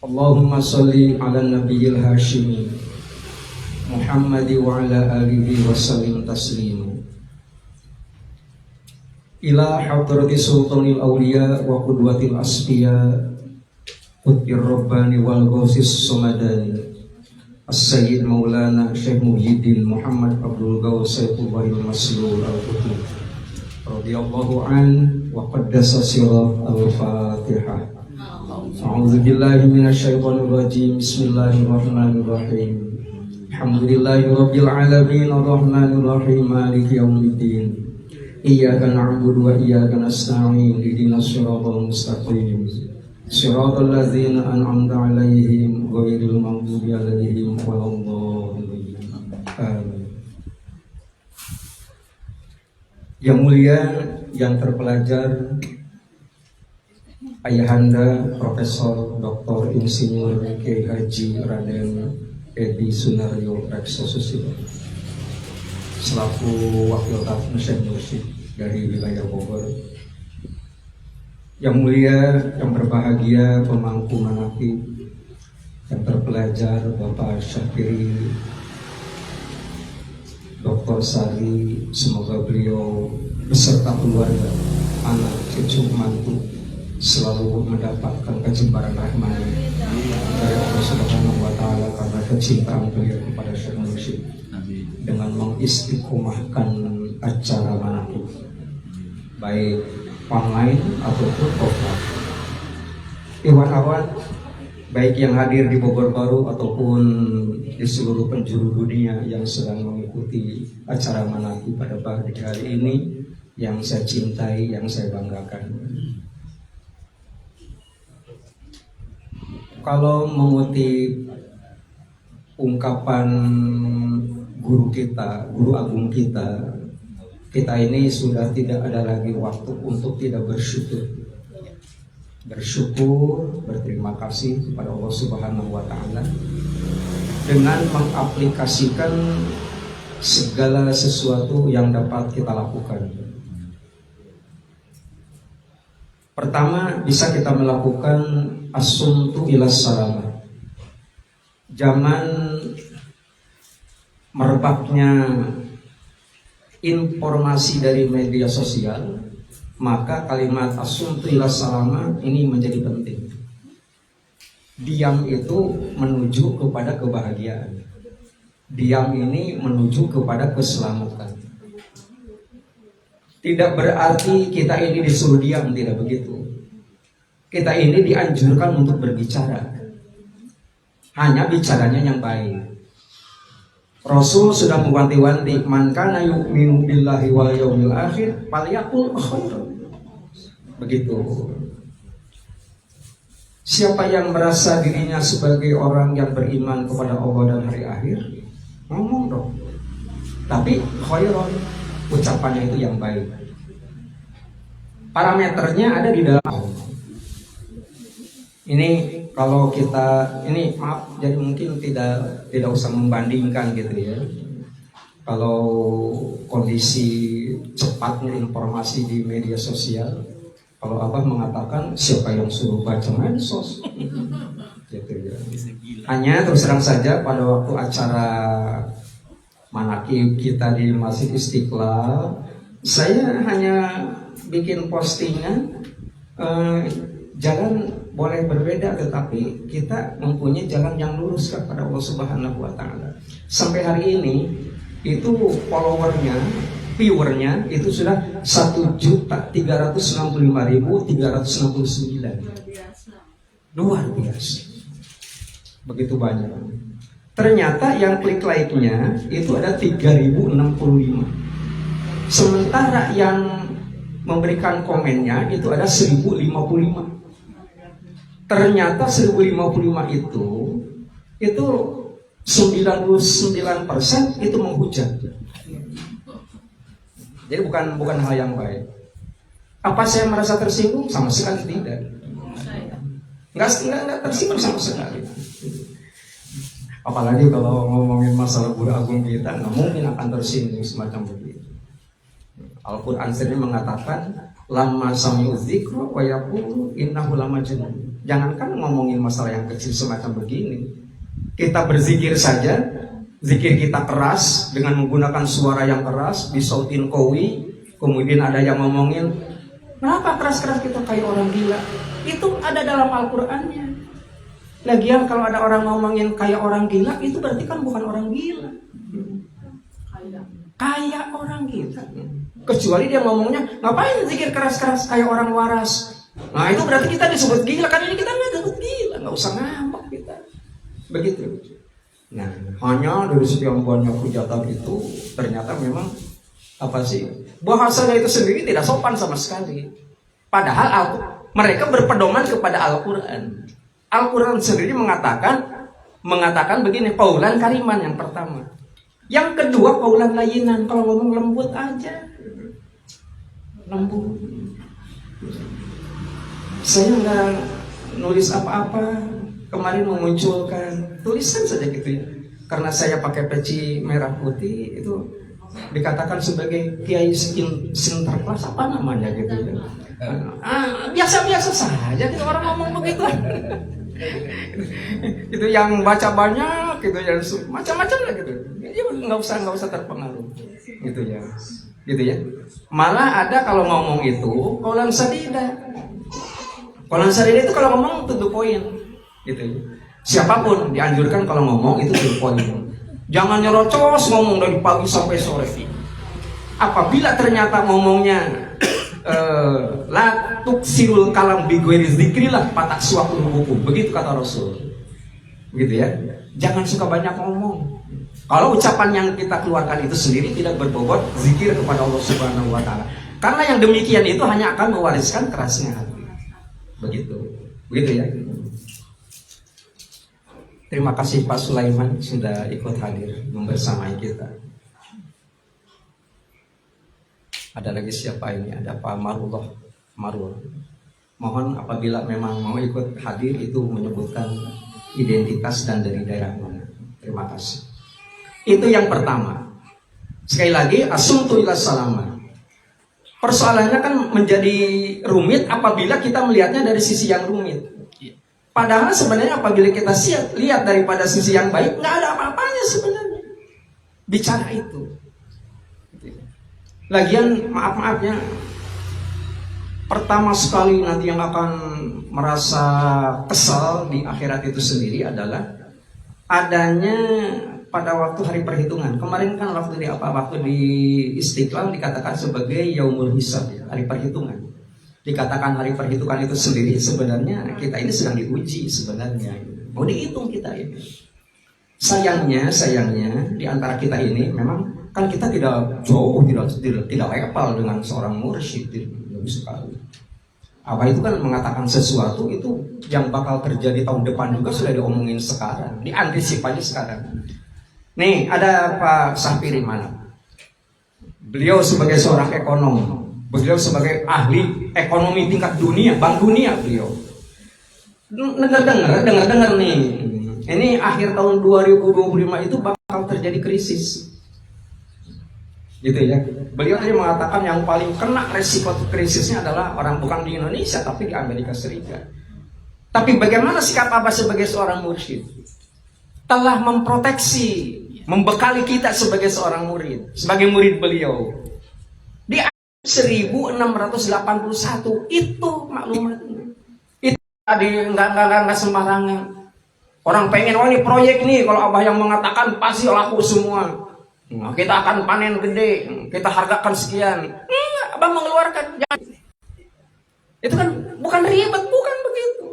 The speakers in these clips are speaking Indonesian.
Allahumma sholli ala nabiyil hashimi Muhammadi wa ala alihi wa sallim taslima. Ila hadrati sultanil awliya wa qudwatil asfiya qutbir rabbani wal ghausis somadani As-Sayyid Maulana Syekh Muhyiddin Muhammad Abdul Ghaus Saifullahil Maslul Al-Qutub radhiyallahu an wa qaddasa sirah al-Fatihah. A'udzu billahi minasyaitonir rajim. Bismillahirrahmanirrahim. Alhamdulillahirabbil alamin arrahmanir rahim maliki yaumiddin. Iyyaka na'budu wa iyyaka nasta'in. Ihdinas siratal mustaqim. Siratal ladzina an'amta 'alaihim ghairil maghdubi 'alaihim waladdallin. Amin. Yang mulia, yang terpelajar, Ayahanda Profesor Dr. Insinyur Kiai Haji Raden Edi Sunaryo Rekso Susilo selaku Wakil Kapten Mursyid dari wilayah Bogor. Yang mulia, yang berbahagia, pemangku manaqib, yang terpelajar Bapak Syafiri Dr. Sari, semoga beliau beserta keluarga, anak, cucu, mantu selalu mendapatkan kejemparan rahmani dari Allah Subhanahu wa Ta'ala karena kecintaan beliau kepada Syekh Mursyid dengan mengistiqomahkan acara manaqib baik online ataupun offline. Iwan-iwan baik yang hadir di Bogor Baru ataupun di seluruh penjuru dunia yang sedang mengikuti acara manaqib pada pagi hari ini, yang saya cintai, yang saya banggakan. Kalau mengutip ungkapan guru kita, guru agung kita ini sudah tidak ada lagi waktu untuk tidak bersyukur. Bersyukur, berterima kasih kepada Allah Subhanahu wa Ta'ala dengan mengaplikasikan segala sesuatu yang dapat kita lakukan. Pertama, bisa kita melakukan as-sumtu ila salamah. Zaman merebaknya informasi dari media sosial, maka kalimat as-sumtu ila salamah ini menjadi penting. Diam itu menuju kepada kebahagiaan. Diam ini menuju kepada keselamatan. Tidak berarti kita ini disuruh diam, tidak begitu. Kita ini dianjurkan untuk berbicara. Hanya bicaranya yang baik. Rasul sudah mewanti-wanti, man kana yu'minu billahi wal yaumil akhir falyaqul khairan. Begitu. Siapa yang merasa dirinya sebagai orang yang beriman kepada Allah dan hari akhir, ngomong dong. Tapi khairan, ucapannya itu yang baik. Parameternya ada di dalam. Ini kalau kita, ini maaf, jadi mungkin tidak usah membandingkan gitu ya. Kalau kondisi cepatnya informasi di media sosial, kalau Abah mengatakan siapa yang suruh baca medsos, gitu ya. Hanya terus terang saja pada waktu acara manaqib kita di Masjid Istiqlal, saya hanya bikin postingan, jalan boleh berbeda, tetapi kita mempunyai jalan yang lurus kepada Allah Subhanahu wa Ta'ala. Sampai hari ini itu followernya, viewernya itu sudah 1.365.369. Luar biasa. Begitu banyak. Ternyata yang klik like-nya itu ada 3.065. Sementara yang memberikan komennya itu ada 1.055. Ternyata 1.055 itu 99% itu menghujat. Jadi bukan hal yang baik. Apa saya merasa tersinggung? Sama sekali tidak. Enggak tersinggung sama sekali. Apalagi kalau ngomongin masalah guru agung kita, nggak mungkin akan tersinggung semacam begitu. Al-Quran sendiri mengatakan, lamma sami'u dzikra wa yaqulu innahu lamajnun. Jangankan ngomongin masalah yang kecil semacam begini. Kita berzikir saja, zikir kita keras dengan menggunakan suara yang keras, disautin kowi, kemudian ada yang ngomongin, kenapa keras-keras kita kayak orang gila? Itu ada dalam Al-Qur'annya. Lagian kalau ada orang ngomongin kayak orang gila, itu berarti kan bukan orang gila. Kayak orang gila. Kecuali dia ngomongnya, ngapain zikir keras-keras kayak orang waras? Nah itu berarti kita disebut gila. Kan ini kita nggak disebut gila, nggak usah ngambek kita. Begitu. Nah hanya dari sekian banyak hujatan itu ternyata memang apa sih, bahasanya itu sendiri tidak sopan sama sekali. Padahal mereka berpedoman kepada Al-Quran. Al-Quran sendiri mengatakan begini, qaulan kariman yang pertama. Yang kedua qaulan layinan, kalau ngomong lembut aja. Lembut. Saya nggak nulis apa-apa, kemarin memunculkan tulisan saja gitu ya. Karena saya pakai peci merah putih itu dikatakan sebagai kiai sinterklas apa namanya gitu ya. Biasa-biasa saja gitu orang ngomong begitu. Itu yang baca banyak gitu ya, macam-macam lah gitu. Ya nggak usah terpengaruh gitu ya. Gitu ya. Malah ada kalau ngomong itu qaulan sadida. Qaulan sadida itu kalau ngomong to the point gitu ya. Siapapun dianjurkan kalau ngomong itu to the point. Jangan nyerocos ngomong dari pagi sampai sore. Apabila ternyata ngomongnya la tuksirul kalam bi ghairi zikrillah patak suatu hukum. Begitu kata Rasul. Begitu ya. Jangan suka banyak ngomong. Kalau ucapan yang kita keluarkan itu sendiri tidak berbobot zikir kepada Allah Subhanahu wa taala. Karena yang demikian itu hanya akan mewariskan kerasnya hati. Begitu. Begitu ya. Terima kasih Pak Sulaiman sudah ikut hadir membersamai kita. Ada lagi siapa ini? Ada Pak Marul. Mohon apabila memang mau ikut hadir itu menyebutkan identitas dan dari daerah mana. Terima kasih. Itu yang pertama. Sekali lagi asumtu ila salama. Persoalannya kan menjadi rumit apabila kita melihatnya dari sisi yang rumit. Padahal sebenarnya apabila kita lihat daripada sisi yang baik, nggak ada apa-apanya sebenarnya. Bicara itu. Lagian maaf-maafnya, pertama sekali nanti yang akan merasa kesal di akhirat itu sendiri adalah adanya pada waktu hari perhitungan. Kemarin kan waktu di Istiqlal dikatakan sebagai Yaumul Hisab, hari perhitungan. Dikatakan hari perhitungan itu sendiri sebenarnya kita ini sedang diuji sebenarnya. Mau dihitung kita ini. Sayangnya di antara kita ini memang kan kita tidak jauh, tidak level dengan seorang mursyid, lebih sekali. Apa itu kan mengatakan sesuatu itu yang bakal terjadi tahun depan juga sudah diomongin sekarang, diantisipasi sekarang. Nih ada Pak Safiri mana? Beliau sebagai seorang ekonom, beliau sebagai ahli ekonomi tingkat dunia, bank dunia beliau. Dengar nih, ini akhir tahun 2025 itu bakal terjadi krisis. Gitu ya. Beliau tadi mengatakan yang paling kena resiko krisisnya adalah orang bukan di Indonesia tapi di Amerika Serikat. Tapi bagaimana sikap Abah sebagai seorang mursyid? Telah memproteksi, membekali kita sebagai seorang murid, sebagai murid beliau. Di 1681 itu maklumatnya. Itu nggak sembarangan. Orang pengen, oh ini proyek nih, kalau Abah yang mengatakan pasti laku semua. Nah, kita akan panen gede, kita hargakan sekian. Abah mengeluarkan. Itu kan bukan ribet, bukan begitu.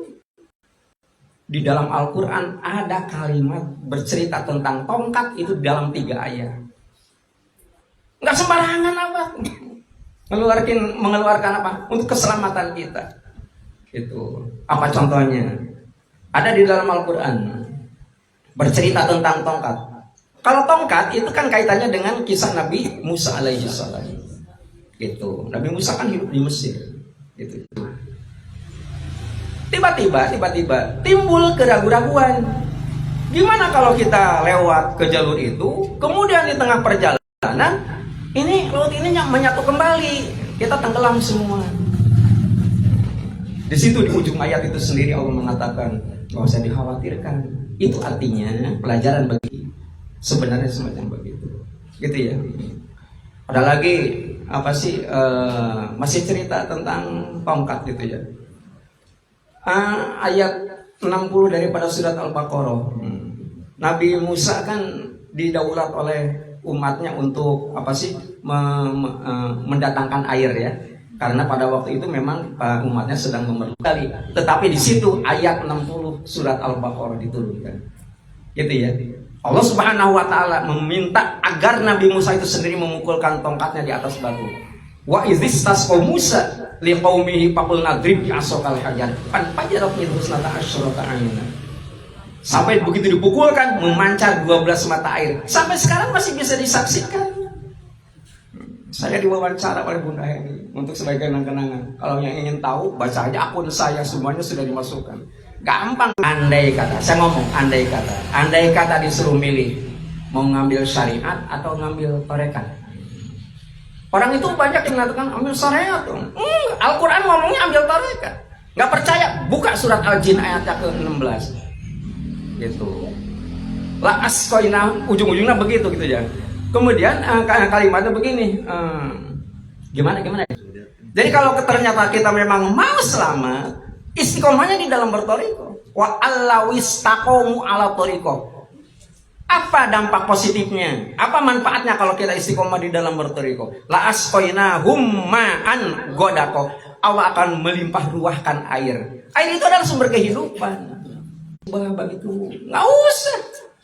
Di dalam Al-Quran ada kalimat bercerita tentang tongkat itu dalam 3 ayat. Nggak sembarangan Abah. Mengeluarkan apa? Untuk keselamatan kita. Itu apa contohnya? Ada di dalam Al-Quran bercerita tentang tongkat. Kalau tongkat itu kan kaitannya dengan kisah Nabi Musa alaihi salam. Gitu. Nabi Musa kan hidup di Mesir. Gitu. Tiba-tiba timbul keraguan-raguan. Gimana kalau kita lewat ke jalur itu, kemudian di tengah perjalanan ini laut ini menyatu kembali, kita tenggelam semua. Di situ di ujung ayat itu sendiri Allah mengatakan nggak usah dikhawatirkan. Itu artinya pelajaran bagi sebenarnya semacam begitu, gitu ya. Ada lagi apa sih masih cerita tentang tongkat gitu ya. Ayat 60 daripada surat Al-Baqarah. Nabi Musa kan didaulat oleh umatnya untuk apa sih mendatangkan air ya. Karena pada waktu itu memang umatnya sedang memerlukan. Tetapi di situ ayat 60 surat Al-Baqarah diturunkan. Gitu ya. Allah Subhanahu wa taala meminta agar Nabi Musa itu sendiri memukulkan tongkatnya di atas batu. Wa idzistasqa Musa liqaumihi faqul nadrib bi'asokal hajar fanfajarat minhu husnata asyrata ayna. Sampai begitu dipukulkan memancar 12 mata air. Sampai sekarang masih bisa disaksikan. Saya diwawancara oleh Bunda Heni untuk sebagai kenang-kenangan. Kalau yang ingin tahu, baca aja akun saya, semuanya sudah dimasukkan. Gampang. Andai kata, saya ngomong andai kata disuruh milih mau ngambil syariat atau ngambil tarekat. Orang itu banyak yang mengatakan ambil syariat. Al-Quran ngomongnya ambil tarekat. Nggak percaya, buka surat Al-Jin ayatnya ke-16. Gitu. La askoina, ujung-ujungnya begitu gitu ya. Kemudian kalimatnya begini, gimana? Jadi kalau ternyata kita memang mau selamat, istiqomahnya di dalam bertoriko. Wa allawistaqomu ala toriko. Apa dampak positifnya? Apa manfaatnya kalau kita istiqomah di dalam bertoriko? La askoina humma'an godako. Allah akan melimpah ruahkan air. Air itu adalah sumber kehidupan. Begitu, nggak usah.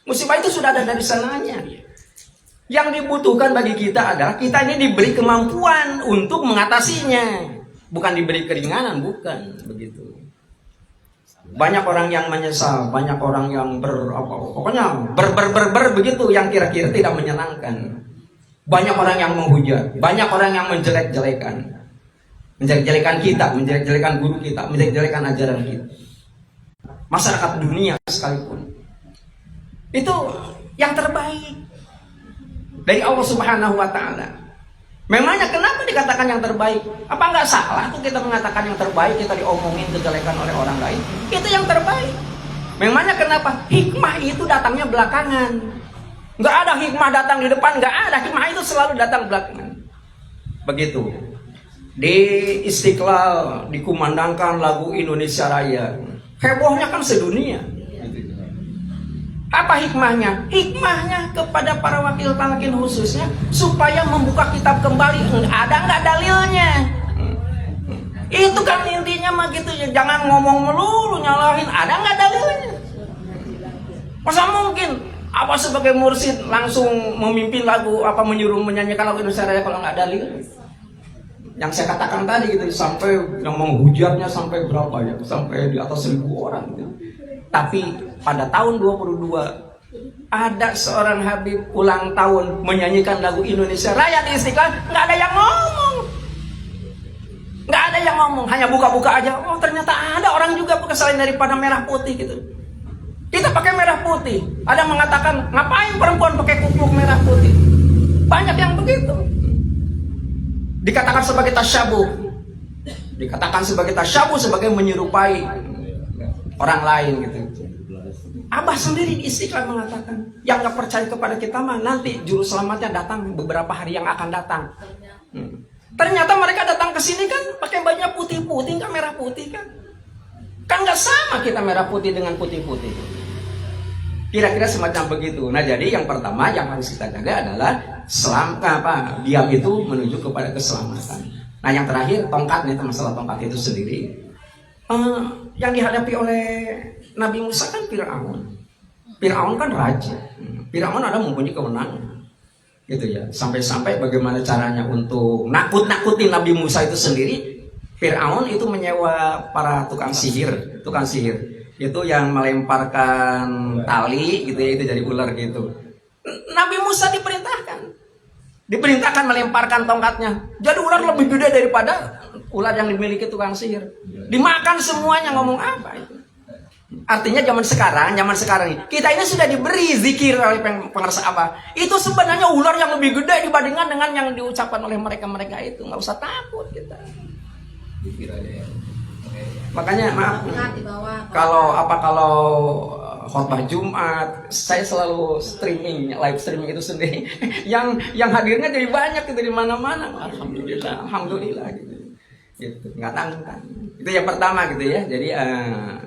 Musibah itu sudah ada dari sananya. Yang dibutuhkan bagi kita adalah kita ini diberi kemampuan untuk mengatasinya, bukan diberi keringanan, bukan begitu. Banyak orang yang menyesal, banyak orang yang pokoknya begitu yang kira-kira tidak menyenangkan. Banyak orang yang menghujat, banyak orang yang menjelek-jelekan kita, menjelek-jelekan guru kita, menjelek-jelekan ajaran kita. Masyarakat dunia sekalipun itu yang terbaik dari Allah Subhanahu wa taala. Memangnya kenapa dikatakan yang terbaik? Apa nggak salah tuh kita mengatakan yang terbaik, kita diomongin kejelekan oleh orang lain? Itu yang terbaik. Memangnya kenapa? Hikmah itu datangnya belakangan. Nggak ada hikmah datang di depan, nggak ada. Hikmah itu selalu datang belakangan. Begitu. Di Istiqlal dikumandangkan lagu Indonesia Raya. Hebohnya kan sedunia. Apa hikmahnya? Hikmahnya kepada para wakil talqin khususnya supaya membuka kitab kembali. Ada nggak dalilnya? Itu kan intinya mah gitu. Jangan ngomong melulu nyalahin. Ada nggak dalilnya? Masa mungkin apa sebagai mursyid langsung memimpin lagu apa menyuruh menyanyikan lagu Indonesia Raya kalau nggak dalil? Yang saya katakan tadi gitu, sampai yang menghujatnya sampai berapa ya? Sampai di atas 1000 orang gitu. Tapi pada tahun 22 ada seorang Habib ulang tahun menyanyikan lagu Indonesia Raya di Istiqlal, nggak ada yang ngomong, hanya buka-buka aja. Oh ternyata ada orang juga selain daripada merah putih gitu. Kita pakai merah putih. Ada yang mengatakan ngapain perempuan pakai kupluk merah putih? Banyak yang begitu. Dikatakan sebagai tasyabuh, sebagai menyerupai orang lain gitu. Abah sendiri di Istiqlal mengatakan, yang gak percaya kepada kita mah nanti juru selamatnya datang beberapa hari yang akan datang. Ternyata mereka datang ke sini kan pakai baju putih-putih, nggak merah putih kan? Kan nggak sama kita merah putih dengan putih-putih. Kira-kira semacam begitu. Nah jadi yang pertama yang harus kita jaga adalah diam itu menuju kepada keselamatan. Nah yang terakhir tongkat, itu masalah tongkat itu sendiri. Yang dihadapi oleh Nabi Musa kan Fir'aun. Fir'aun kan raja. Fir'aun ada mempunyai kewenangan, gitu ya. Sampai-sampai bagaimana caranya untuk nakut-nakutin Nabi Musa itu sendiri. Fir'aun itu menyewa para tukang sihir. Itu yang melemparkan tali, gitu ya, itu jadi ular gitu. Nabi Musa diperintahkan melemparkan tongkatnya. Jadi ular lebih gede daripada ular yang dimiliki tukang sihir. Dimakan semuanya, ngomong apa itu? Artinya zaman sekarang ini kita ini sudah diberi zikir oleh pengerasa apa? Itu sebenarnya ular yang lebih gede dibandingkan dengan yang diucapkan oleh mereka itu. Nggak usah takut kita. Makanya maaf, kalau khotbah Jumat, saya selalu live streaming itu sendiri. yang hadirnya jadi banyak gitu di mana-mana. Alhamdulillah gitu. Gitu, nggak tanggung. Itu yang pertama gitu ya. Jadi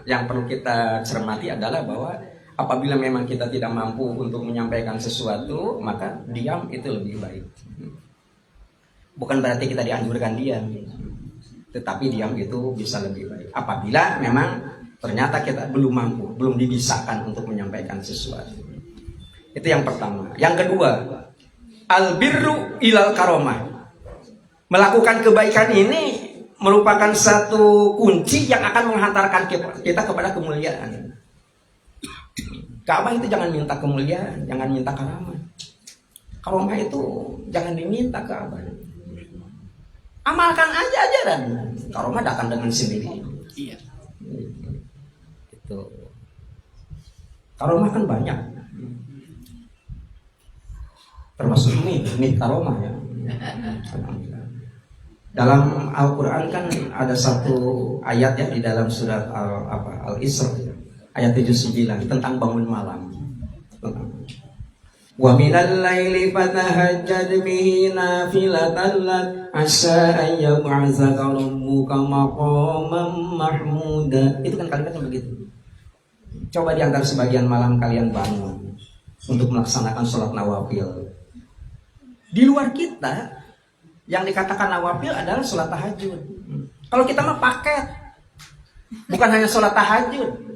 yang perlu kita cermati adalah bahwa apabila memang kita tidak mampu untuk menyampaikan sesuatu, maka diam itu lebih baik. Bukan berarti kita dianjurkan diam, tetapi diam itu bisa lebih baik. Apabila memang ternyata kita belum mampu, belum dibisakan untuk menyampaikan sesuatu. Itu yang pertama. Yang kedua, albirru ilal karomah. Melakukan kebaikan ini merupakan satu kunci yang akan menghantarkan kita kepada kemuliaan. Ka'bah itu jangan minta kemuliaan, jangan minta karamah. Karomah itu jangan diminta Ka'bah. Amalkan aja ajaran. Karomah datang dengan sendiri. Iya. Itu. Karomah kan banyak. Termasuk ini karomah ya. Dalam Al-Quran kan ada satu ayat ya di dalam surat Al-Isra ayat 79 tentang bangun malam. Wa minal laili fatahajjad bihi nafilatan lak asa an yab'atsaka rabbuka maqaman mahmuda. Itu kan kalimatnya begitu. Coba di antara sebagian malam kalian bangun untuk melaksanakan sholat nawafil. Di luar kita yang dikatakan nawafil adalah sholat tahajud. Kalau kita mah paket, bukan hanya sholat tahajud.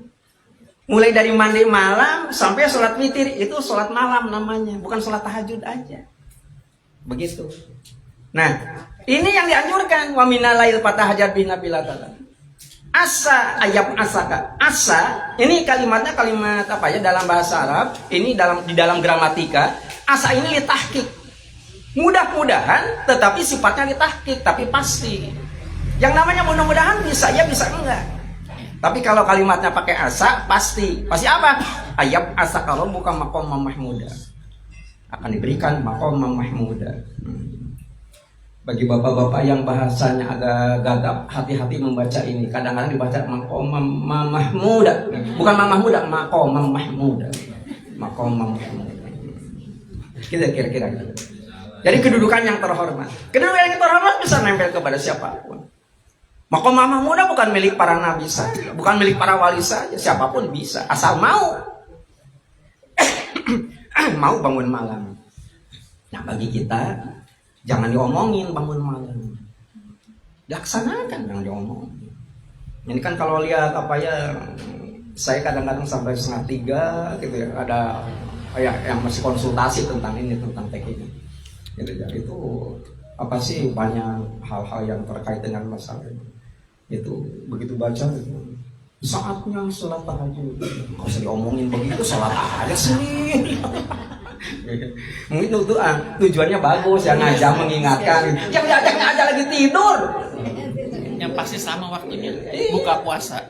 Mulai dari mandi malam sampai sholat witir itu sholat malam namanya, bukan sholat tahajud aja. Begitu. Nah, ini yang dianjurkan. Wa minal lail fatahajjad bihi nafilatan. Asa ayat asaka. Asa ini kalimatnya kalimat apa ya dalam bahasa Arab? Ini di dalam gramatika. Asa ini litahqiq. Mudah-mudahan, tetapi sifatnya ditahqiq, tapi pasti. Yang namanya mudah-mudahan bisa ya, bisa enggak. Tapi kalau kalimatnya pakai asa, pasti. Pasti apa? Ayat asa kalau bukan maqam mahmuda. Akan diberikan maqam mahmuda. Bagi bapak-bapak yang bahasanya agak gagap, hati-hati membaca ini. Kadang-kadang dibaca maqam mahmuda. Bukan mahmuda, maqam mahmuda. Maqam mahmuda. Kira-kira gitu. Jadi kedudukan yang terhormat. Kedudukan yang terhormat bisa nempel kepada siapapun. Maqam mahmuda bukan milik para nabi saja, bukan milik para wali saja, siapapun bisa, asal mau. Mau bangun malam. Nah, bagi kita jangan diomongin bangun malam. Dilaksanakan, jangan diomongin. Ini kan kalau lihat apa ya, saya kadang-kadang sampai 2:30 gitu ya, ada yang masih konsultasi tentang ini, tentang teknik. Gitu ya, itu apa sih banyak hal-hal yang terkait dengan masalah itu. Begitu baca itu, saatnya sholat tahajud, nggak usah diomongin begitu, sholat aja sih. Mungkin itu tujuannya bagus ya, ngajak mengingatkan. Yang ngajak lagi tidur. Yang pasti sama waktunya, buka puasa.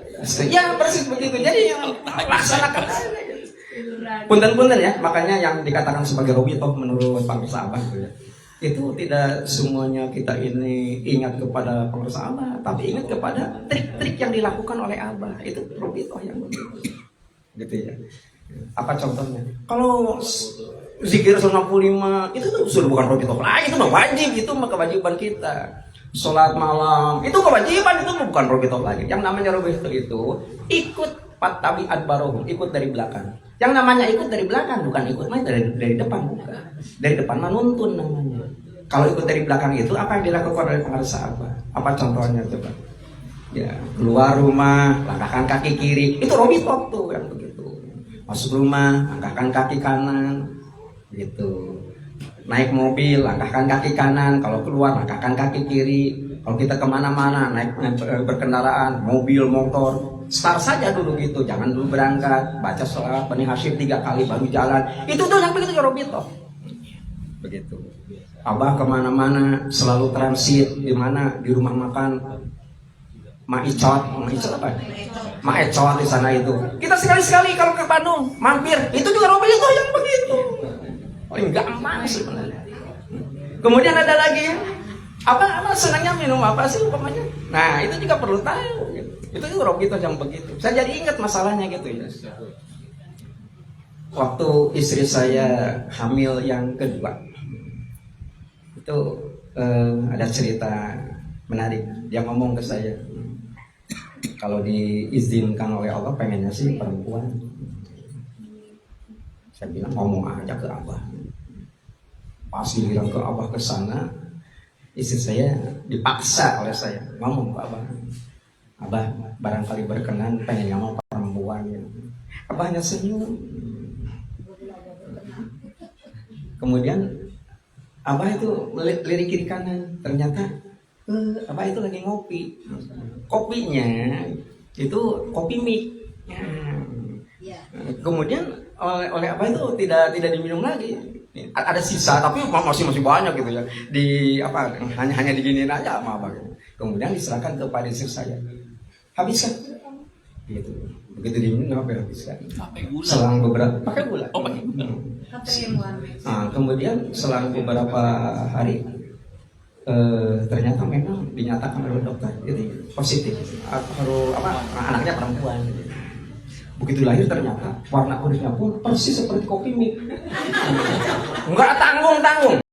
Ya persis begitu. Jadi yang laksanakan. Punten-punten ya, makanya yang dikatakan sebagai robitoh menurut pengurus Abah itu tidak semuanya kita ini ingat kepada pengurus Abah, tapi ingat kepada trik-trik yang dilakukan oleh Abah. Itu robitoh yang begitu. Gitu ya. Apa contohnya? Kalau zikir 95 itu tuh sudah bukan robitoh lagi, itu mah wajib, itu mah kewajiban kita. Sholat malam itu kewajiban, itu bukan robitoh lagi. Yang namanya robitoh itu ikut tabiat barohum, ikut dari belakang. Yang namanya ikut dari belakang bukan ikut main dari depan, bukan. Dari depan menuntun namanya. Kalau ikut dari belakang itu apa yang dilakukan oleh pengurus apa? Apa contohnya coba? Ya, keluar rumah, langkahkan kaki kiri. Itu robitoh tuh yang begitu. Masuk rumah, langkahkan kaki kanan. Gitu. Naik mobil, langkahkan kaki kanan. Kalau keluar, langkahkan kaki kiri. Kalau kita kemana-mana, naik berkendaraan, mobil, motor, start saja dulu gitu, jangan dulu berangkat, baca sholat Bani Hashim 3 kali baru jalan. Itu tuh yang begitu ya robitoh. Begitu. Abah kemana-mana selalu transit di mana, di rumah makan Maicot apa? Maicot di sana itu. Kita sekali-sekali kalau ke Bandung mampir, itu juga robitoh yang begitu. Paling gampang sih sebenarnya. Kemudian ada lagi apa senangnya minum apa sih umpamanya. Nah itu juga perlu tahu gitu. Itu Rob itu yang begitu. Saya jadi ingat masalahnya gitu ya. Waktu istri saya hamil yang kedua, itu ada cerita menarik. Dia ngomong ke saya, kalau diizinkan oleh Allah pengennya sih perempuan. Saya bilang ngomong aja ke Abah. Pas bilang ke Abah ke sana, istri saya dipaksa oleh saya ngomong ke Abah. Abah barangkali berkenan pengen ngomong perempuan. Abahnya senyum. Kemudian Abah itu lirik kiri kanan, ternyata Abah itu lagi ngopi. Kopinya itu kopi mik. Kemudian oleh Abah itu tidak diminum lagi. Ada sisa tapi masih banyak gitu ya. Di apa hanya diginiin aja sama Abah. Kemudian diserahkan kepada istri saya. Habiskan. Gitu. Begitu diminum apa habiskan. Pakai gula. Selang beberapa pakai gula. Oh, pakai gula. Nah, kemudian selang beberapa hari ternyata memang dinyatakan oleh dokter itu positif. Anaknya perempuan. Begitu lahir ternyata warna kulitnya pun persis seperti kopi mik. Enggak tanggung.